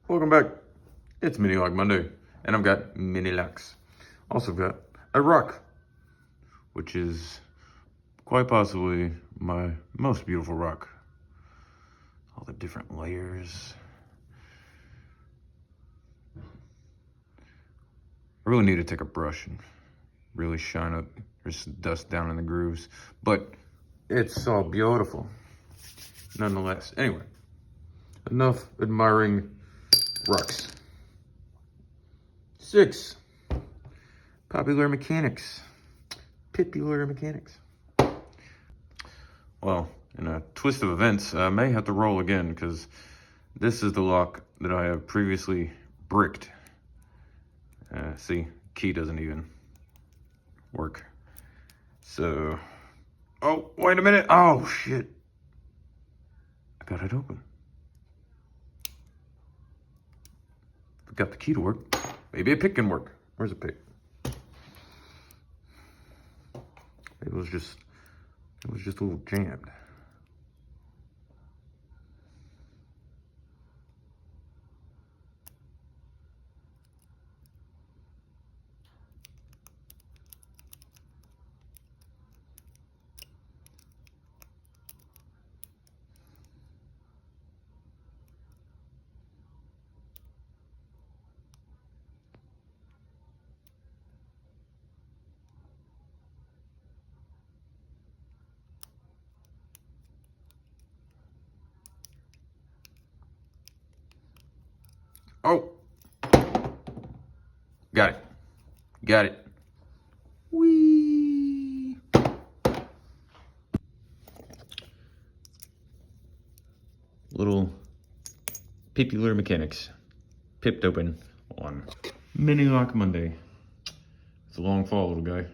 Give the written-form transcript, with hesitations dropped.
Welcome back. It's Mini Lock Monday, and I've got mini locks. Also got a rock, which is quite possibly my most beautiful rock. All the different layers. I really need to take a brush and really shine up. There's dust down in the grooves, but it's so beautiful nonetheless. Anyway, enough admiring rocks. 6, popular mechanics. Well, in a twist of events, I may have to roll again because this is the lock that I have previously bricked. See, key doesn't even work. So, oh, wait a minute. Oh, shit. I got it open. Got the key to work. Maybe a pick can work. Where's a pick? It was just a little jammed. Oh, got it. Whee! Little popular mechanics pipped open on Mini Lock Monday. It's a long fall, little guy.